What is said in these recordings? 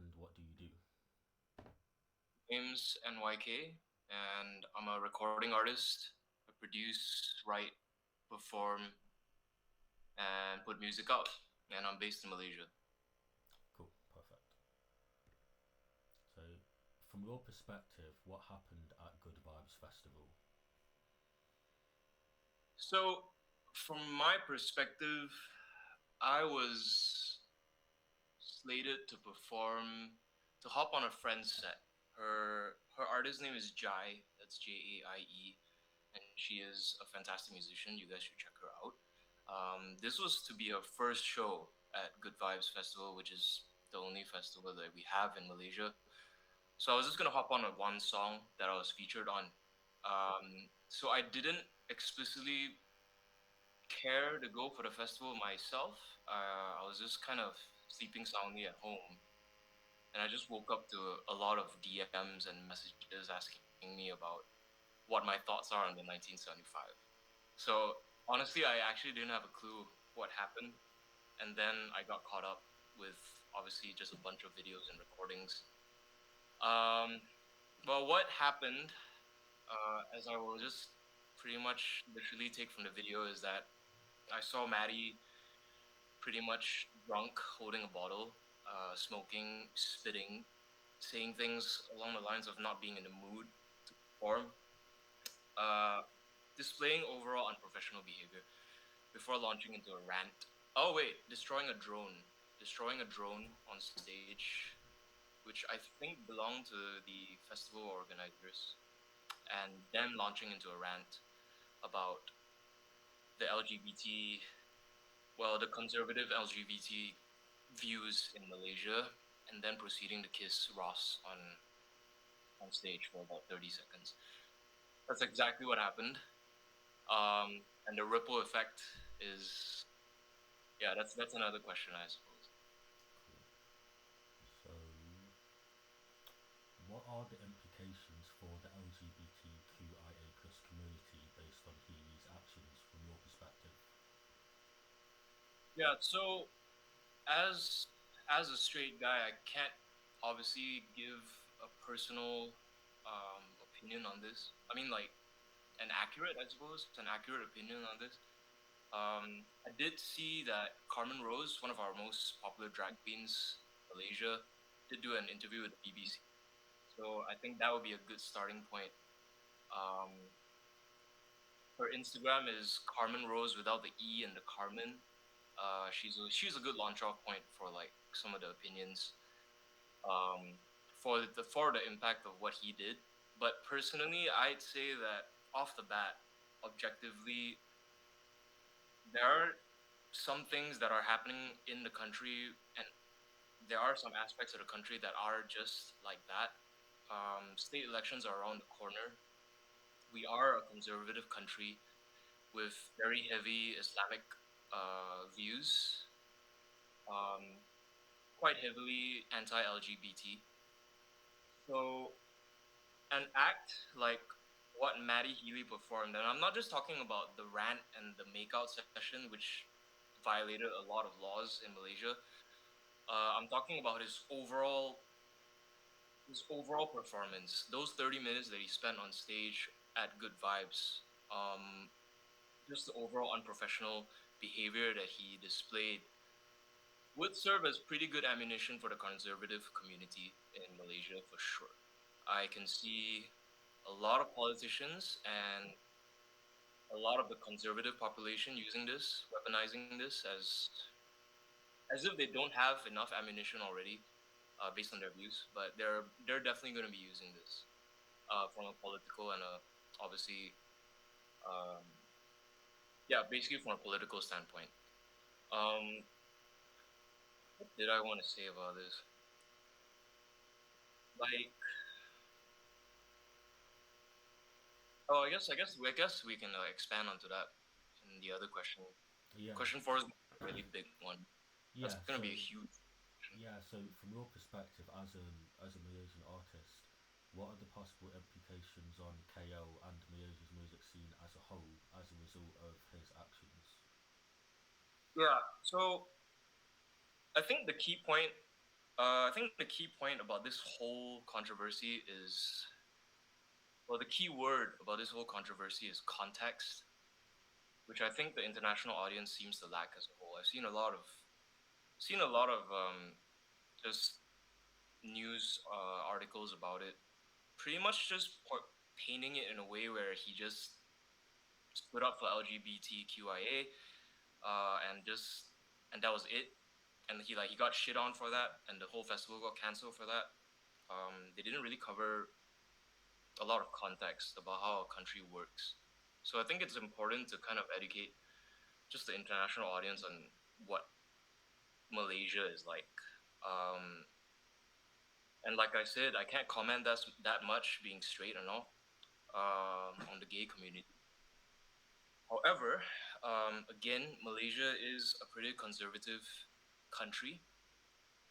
and what do you do? Name's NYK, and I'm a recording artist. I produce, write, perform, and put music out. And I'm based in Malaysia. Cool, perfect. So, from your perspective, what happened at Good Vibes Festival? So, from my perspective, I was slated to perform, to hop on a friend's set. Her artist name is Jai. That's Jaie, and she is a fantastic musician. You guys should check her out. This was to be her first show at Good Vibes Festival, which is the only festival that we have in Malaysia. So I was just gonna hop on a one song that I was featured on. So I didn't explicitly care to go for the festival myself. I was just kind of sleeping soundly at home, and I just woke up to a lot of DMs and messages asking me about what my thoughts are on the 1975. So honestly, I actually didn't have a clue what happened, and then I got caught up with obviously just a bunch of videos and recordings. Um, well, what happened, as I will just pretty much literally take from the video, is that I saw Maddie pretty much drunk, holding a bottle, smoking, spitting, saying things along the lines of not being in the mood to perform, uh, displaying overall unprofessional behavior before launching into a rant. Oh wait, destroying a drone on stage, which I think belonged to the festival organizers, and then launching into a rant about the LGBT, well, the conservative LGBT views in Malaysia, and then proceeding to kiss Ross on stage for about 30 seconds. That's exactly what happened. And the ripple effect is, yeah, that's another question, I suppose. So, what are the implications for the LGBTQIA plus community based on Healy's actions from your perspective? Yeah, so as as a straight guy, I can't obviously give a personal opinion on this. I mean, like an accurate, I suppose, an accurate opinion on this. I did see that Carmen Rose, one of our most popular drag queens in Malaysia, did do an interview with the BBC. So I think that would be a good starting point. Um, Her Instagram is Carmen Rose without the E and the Carmen. She's a good launch off point for like some of the opinions, um, for the impact of what he did. But personally, I'd say that off the bat, objectively, there are some things that are happening in the country, and there are some aspects of the country that are just like that. State elections are around the corner. We are a conservative country with very heavy Islamic views, um, quite heavily anti-LGBT. So an act like what Maddie Healy performed, and I'm not just talking about the rant and the makeout session, which violated a lot of laws in Malaysia. I'm talking about his overall performance. Those 30 minutes that he spent on stage at Good Vibes, um, just the overall unprofessional behavior that he displayed would serve as pretty good ammunition for the conservative community in Malaysia for sure. I can see a lot of politicians and a lot of the conservative population using this, weaponizing this as if they don't have enough ammunition already, based on their views. But they're definitely going to be using this from a political and a obviously, um, yeah, basically from a political standpoint. Um, what did I want to say about this? Like, oh, I guess we can expand onto that in the other question. Yeah, Question four is a really big one. That's yeah. gonna be a huge question. So from your perspective as a Malaysian artist, what are the possible implications on KL and Malaysia's music scene as a whole as a result of his actions? Yeah. So I think the key point. I think the key point about this whole controversy is, well, the key word about this whole controversy is context, which I think the international audience seems to lack as a whole. I've seen a lot of just news articles about it, pretty much just painting it in a way where he just stood up for LGBTQIA, and that was it. And he got shit on for that, and the whole festival got canceled for that. They didn't really cover a lot of context about how a country works. So I think it's important to kind of educate just the international audience on what Malaysia is like. Um, and like I said, I can't comment that much being straight and all on the gay community. However, again, Malaysia is a pretty conservative country,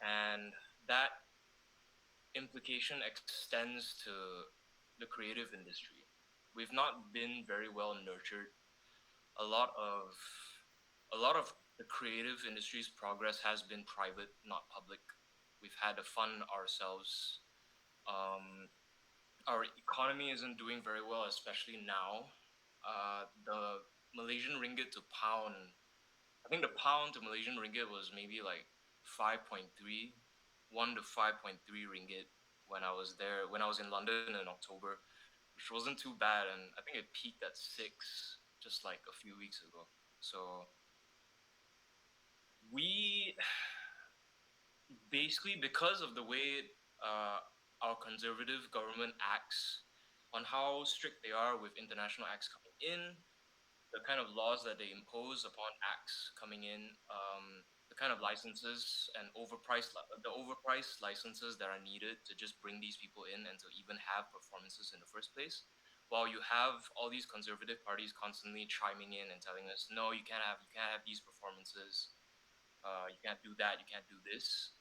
and that implication extends to the creative industry. We've not been very well nurtured. A lot of a lot of the creative industry's progress has been private, not public. We've had to fund ourselves. Our economy isn't doing very well, especially now. The Malaysian ringgit to pound, I think the pound to Malaysian ringgit was maybe like 5.3, 1 to 5.3 ringgit when I was there, when I was in London in October, which wasn't too bad. And I think it peaked at 6 just like a few weeks ago. So we basically, because of the way our conservative government acts, on how strict they are with international acts coming in, the kind of laws that they impose upon acts coming in, the kind of licenses and the overpriced licenses that are needed to just bring these people in and to even have performances in the first place. While you have all these conservative parties constantly chiming in and telling us, no, you can't have these performances, you can't do that, you can't do this.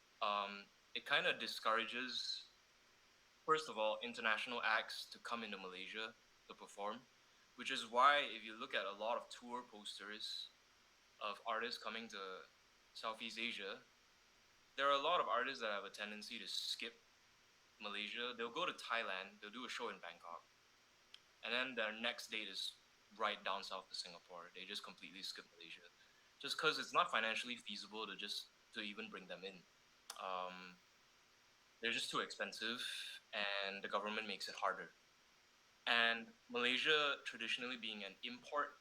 It kind of discourages, first of all, international acts to come into Malaysia to perform, which is why if you look at a lot of tour posters of artists coming to Southeast Asia, there are a lot of artists that have a tendency to skip Malaysia. They'll go to Thailand, they'll do a show in Bangkok, and then their next date is right down south to Singapore. They just completely skip Malaysia, just because it's not financially feasible to even bring them in. Um, they're just too expensive, and the government makes it harder. And Malaysia traditionally being an import,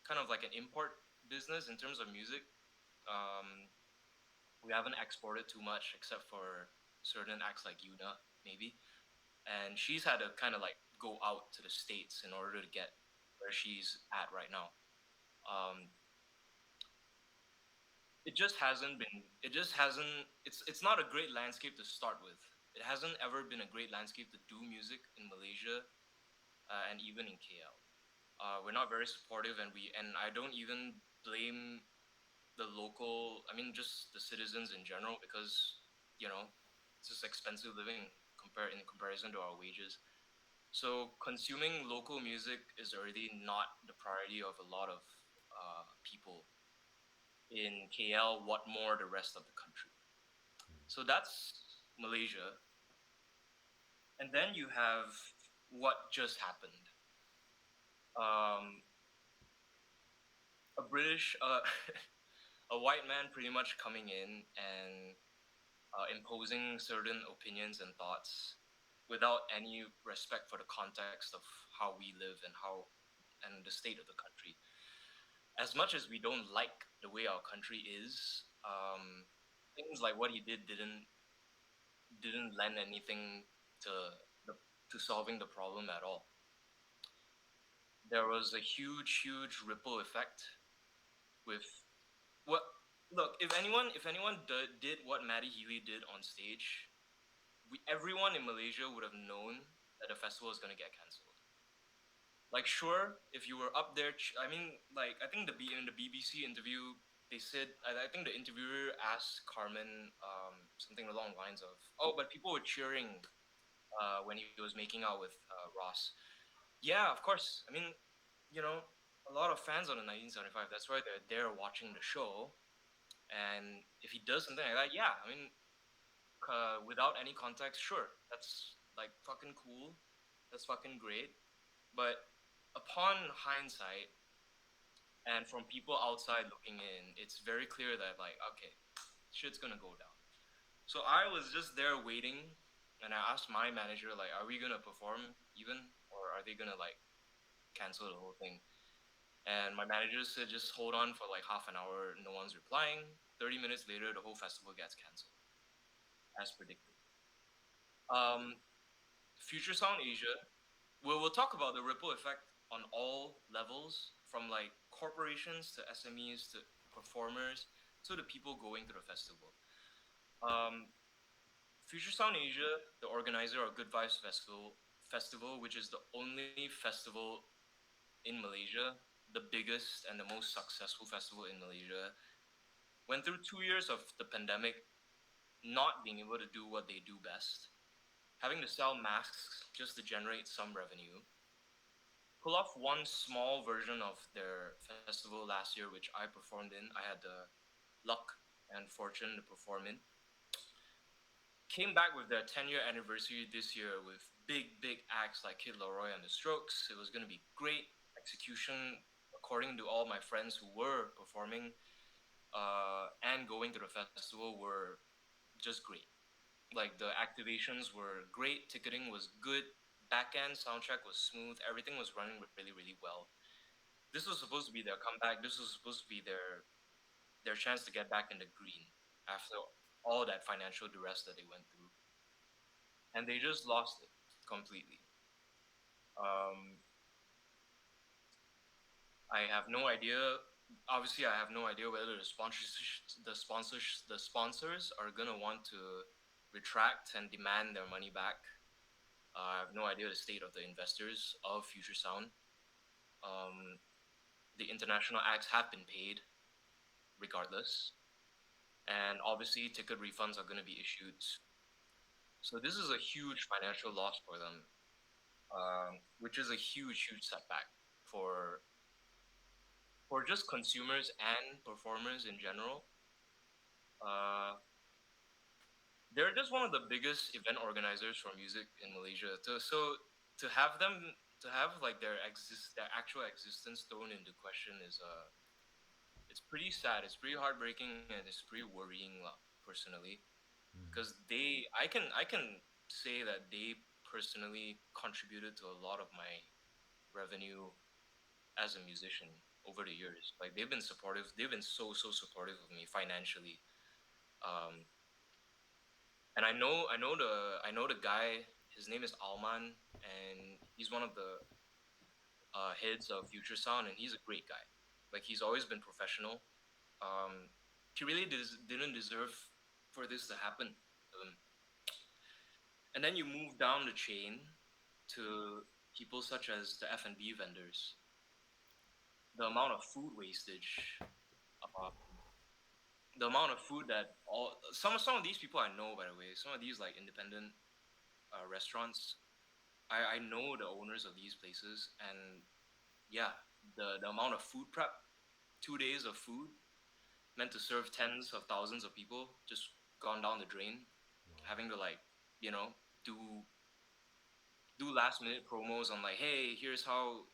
kind of like an import business in terms of music, um, we haven't exported too much except for certain acts like Yuna, maybe. And she's had to kind of like go out to the States in order to get where she's at right now. Um, it just hasn't, it's not a great landscape to start with. It hasn't ever been a great landscape to do music in Malaysia and even in KL. We're not very supportive, and I don't even blame the local. I mean, just the citizens in general, because you know it's just expensive living in comparison to our wages. So consuming local music is already not the priority of a lot of people in KL. What more the rest of the country? So that's Malaysia, and then you have what just happened. Um, a British, a white man, pretty much coming in and imposing certain opinions and thoughts without any respect for the context of how we live and the state of the country. As much as we don't like the way our country is, things like what he didn't lend anything to the to solving the problem at all. There was a huge ripple effect with what. Look, if anyone did what Matty Healy did on stage, everyone in Malaysia would have known that the festival is gonna get cancelled. Like, sure, if you were up there, I mean, like, I think in the BBC interview, they said, I think the interviewer asked Carmen something along the lines of, "Oh, but people were cheering when he was making out with Ross." Yeah, of course. I mean, you know, a lot of fans on the 1975. That's why they're there watching the show. And if he does something like that, yeah, I mean, without any context, sure, that's like fucking cool, that's fucking great. But upon hindsight, and from people outside looking in, it's very clear that like, okay, shit's gonna go down. So I was just there waiting, and I asked my manager like, are we gonna perform even, or are they gonna like cancel the whole thing? And my manager said just hold on for like half an hour. No one's replying. 30 minutes later, the whole festival gets canceled, as predicted. Um, Future Sound Asia. We'll talk about the ripple effect on all levels, from like corporations to SMEs to performers to the people going to the festival. Um, Future Sound Asia, the organizer of Good Vibes Festival, which is the only festival in Malaysia, the biggest and the most successful festival in Malaysia, went through 2 years of the pandemic, not being able to do what they do best, having to sell masks just to generate some revenue, pull off one small version of their festival last year, which I performed in. I had the luck and fortune to perform in. Came back with their 10-year anniversary this year with big acts like Kid Laroi and the Strokes. It was going to be great execution, according to all my friends who were performing and going to the festival, were just great. Like the activations were great, ticketing was good, back end soundtrack was smooth, everything was running really well. This was supposed to be their comeback. This was supposed to be their chance to get back in the green after all that financial duress that they went through, and they just lost it completely. Um, I have no idea. Obviously, I have no idea whether the sponsors are gonna want to retract and demand their money back. I have no idea the state of the investors of Future Sound. Um, the international acts have been paid regardless, and obviously ticket refunds are going to be issued. So this is a huge financial loss for them, which is a huge setback for just consumers and performers in general. Uh, they're just one of the biggest event organizers for music in Malaysia. To have them to have like their actual existence thrown into question is it's pretty sad. It's pretty heartbreaking and it's pretty worrying, personally, Mm. because I can say that they personally contributed to a lot of my revenue as a musician over the years. Like they've been supportive. They've been so supportive of me financially. Um, and I know the guy. His name is Alman, and he's one of the heads of Future Sound, and he's a great guy. Like he's always been professional. Um, he really didn't deserve for this to happen to him. And then you move down the chain to people such as the F&B vendors. The amount of food wastage, uh, the amount of food that all some of these people I know, by the way, some of these like independent restaurants, I know the owners of these places, and yeah, the amount of food prep, 2 days of food meant to serve tens of thousands of people, just gone down the drain, Wow. having to like you know do last minute promos on like, hey, here's how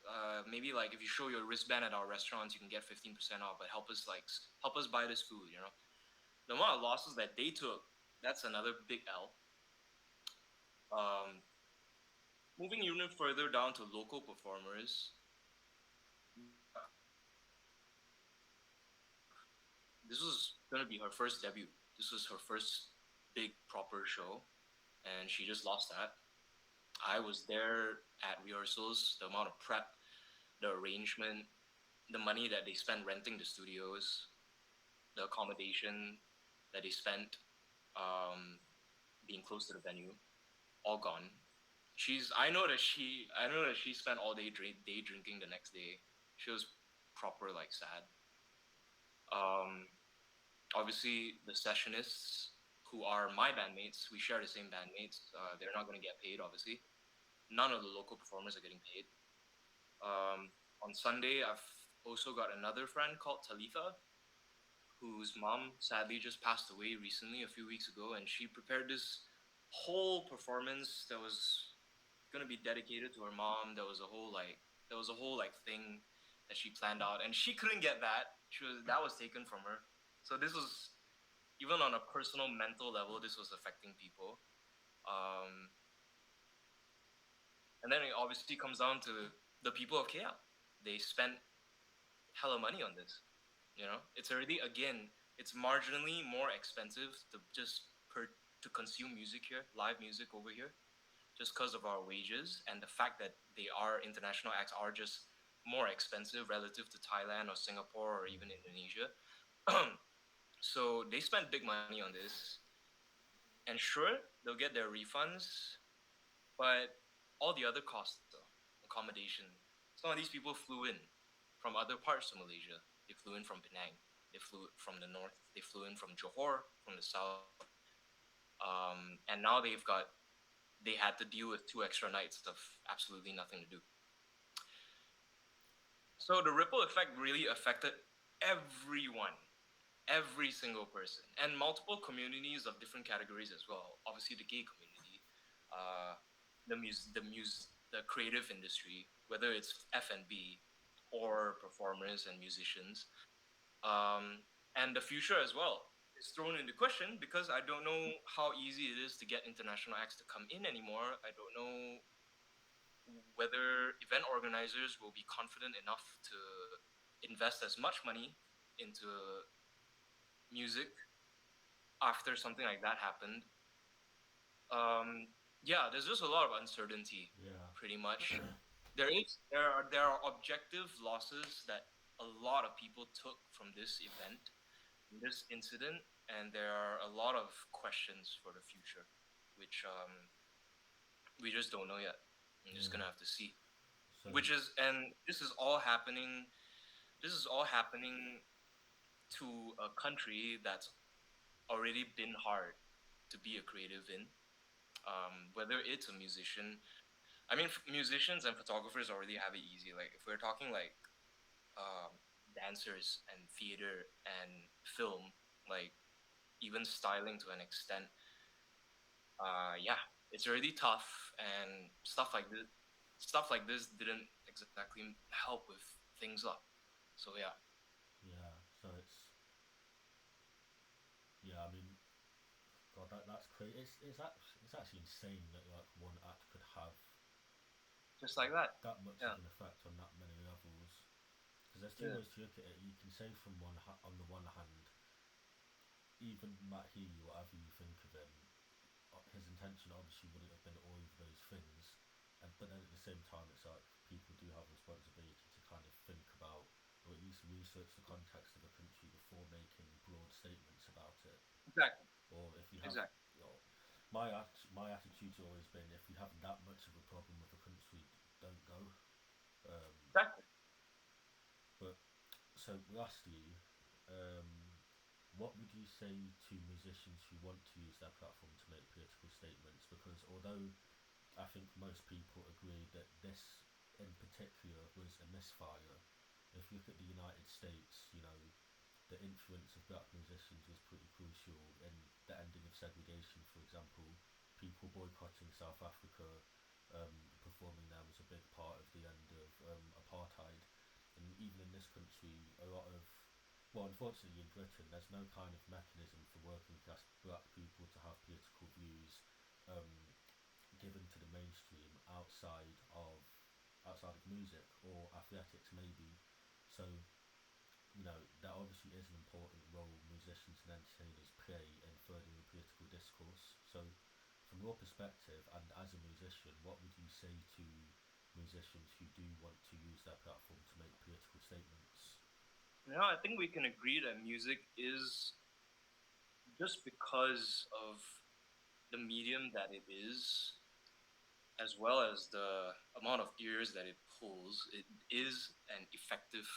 maybe like if you show your wristband at our restaurants, you can get 15% off, but help us buy this food. The amount of losses that they took, that's another big L. Um, Moving even further down to local performers, this was gonna be her first debut. This was her first big proper show, and she just lost that. I was there at rehearsals. The amount of prep, the arrangement, the money that they spent renting the studios, the accommodation that they spent um, being close to the venue, all gone. I know that she spent all day drinking the next day. She was proper like sad. Um, Obviously, the sessionists who are my bandmates, we share the same bandmates. They're not going to get paid. Obviously, none of the local performers are getting paid. On Sunday, I've also got another friend called Talitha, whose mom sadly just passed away recently, a few weeks ago, and she prepared this whole performance that was gonna be dedicated to her mom. There was a whole like thing that she planned out, and she couldn't get that. That was taken from her. So this was, even on a personal mental level, this was affecting people. Um, and then it obviously comes down to the people of KL. They spent hella money on this. It's already, again, it's marginally more expensive to consume music here, live music over here, just because of our wages and the fact that international acts are just more expensive relative to Thailand or Singapore or even Indonesia. So they spent big money on this, and sure, they'll get their refunds, but all the other costs, though, accommodation. Some of these people flew in from other parts of Malaysia. They flew in from Penang. They flew from the north. They flew in from Johor, from the south. And now they had to deal with 2 extra nights of absolutely nothing to do. So the ripple effect really affected everyone, every single person, and multiple communities of different categories as well. Obviously, the gay community, uh, the creative industry, whether it's F&B or performers and musicians, and the future as well is thrown into question because I don't know how easy it is to get international acts to come in anymore. I don't know whether event organizers will be confident enough to invest as much money into music after something like that happened. Yeah, there's just a lot of uncertainty, Yeah. pretty much. There are objective losses that a lot of people took from this event, from this incident, and there are a lot of questions for the future, which we just don't know yet. I'm just gonna have to see. So And this is all happening. This is all happening to a country that's already been hard to be a creative in. Whether it's a musician, I mean, musicians and photographers already have it easy. Like if we're talking like dancers and theater and film, like even styling to an extent, yeah, it's already tough, and stuff like this didn't exactly help with things up. So yeah. yeah, so I mean, God, that's crazy. It's actually insane that like one act could have Just like that. that much Yeah. of an effect on that many levels. Because there's two Yeah. ways to look at it. You can say on the one hand, even Matt Healy, whatever you think of him, his intention obviously wouldn't have been all of those things. But then at the same time, it's like people do have responsibility to kind of think about, or at least research the context of a country before making broad statements about it. Exactly. Or if you have, Exactly. you know, my attitude's always been, if you have that much of a problem with a country, don't go. Um, Exactly. but so lastly, um, what would you say to musicians who want to use their platform to make political statements? Because although I think most people agree that this in particular was a misfire, if you look at the United States, the influence of black musicians was pretty crucial in the ending of segregation, for example. People boycotting South Africa, performing there was a big part of the end of apartheid. And even in this country, a lot of, well, unfortunately in Britain, there's no kind of mechanism for working class black people to have political views um, given to the mainstream outside of music or athletics maybe. So there obviously is an important role musicians and entertainers play in furthering the political discourse. So, from your perspective and as a musician, what would you say to musicians who do want to use their platform to make political statements? I think we can agree that music is, just because of the medium that it is, as well as the amount of ears that it pulls, it is an effective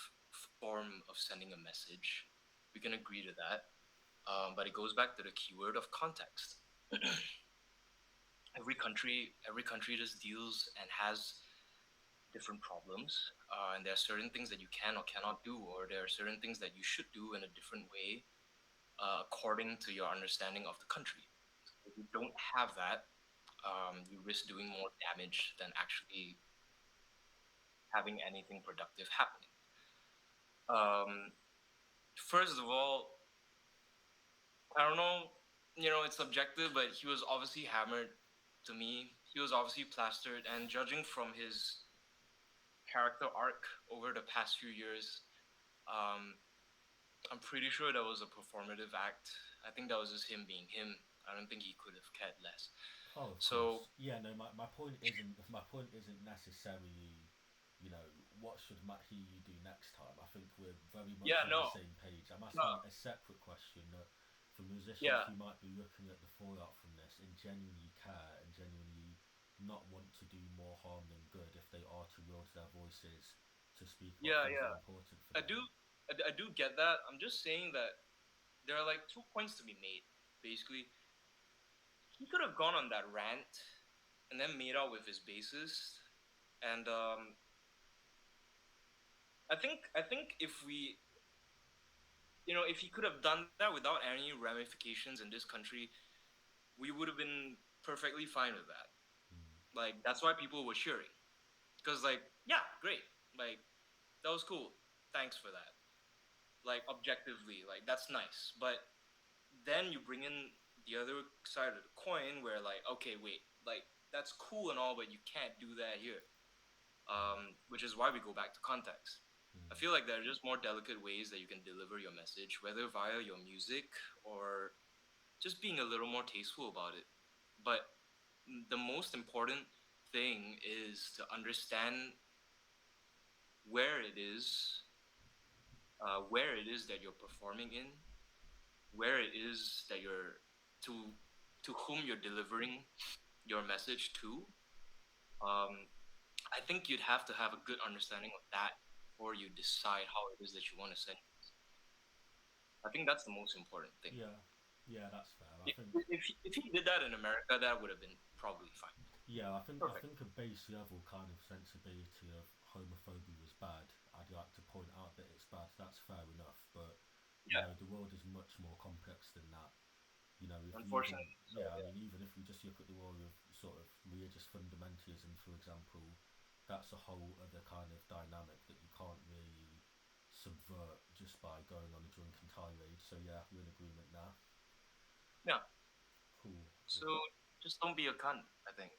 form of sending a message. We can agree to that. But it goes back to the keyword of context. Every country just deals and has different problems, and there are certain things that you can or cannot do, or there are certain things that you should do in a different way according to your understanding of the country. If you don't have that, you risk doing more damage than actually having anything productive happening. First of all, I don't know, it's subjective, but he was obviously hammered to me. He was obviously plastered, and judging from his character arc over the past few years, um, I'm pretty sure that was a performative act. I think that was just him being him. I don't think he could have cared less. Oh, of So course. Yeah, no, my point isn't necessarily, what should Matt Healy do next time. I think we're very much yeah, on the no, same page. I'm no, asking a separate question that for musicians yeah, who might be looking at the fallout from this and genuinely care and genuinely not want to do more harm than good if they are to wield their voices to speak about yeah, things that yeah. are important for I them. do, I do get that. I'm just saying that there are like 2 points to be made. Basically, he could have gone on that rant and then made out with his bassist. And I think if he could have done that without any ramifications in this country, we would have been perfectly fine with that. Mm. Like that's why people were cheering, because like yeah, great, like that was cool. Thanks for that. Like objectively, like that's nice. But then you bring in the other side of the coin where like okay, wait, like that's cool and all, but you can't do that here. Which is why we go back to context. I Mm. feel like there are just more delicate ways that you can deliver your message, whether via your music or just being a little more tasteful about it. But the most important thing is to understand where it is, where it is that you're performing in, where it is that you're to to whom you're delivering your message to. Um, I think you'd have to have a good understanding of that before you decide how it is that you want to send. I think that's the most important thing. Yeah, yeah, that's fair. I If, think if he did that in America, that would have been probably fine. Yeah, I Perfect. think a base level kind of sensibility of homophobia is bad. I'd like to point out that it's bad. That's fair enough, but Yeah, the world is much more complex than that. If you even unfortunately. So yeah, I yeah, mean, even if we just look at the world of sort of religious fundamentalism, for example, that's a whole other kind of dynamic that you can't really subvert just by going on a drunken tirade. So yeah, we're in agreement now. yeah. Cool, So cool. just don't be a cunt. I think.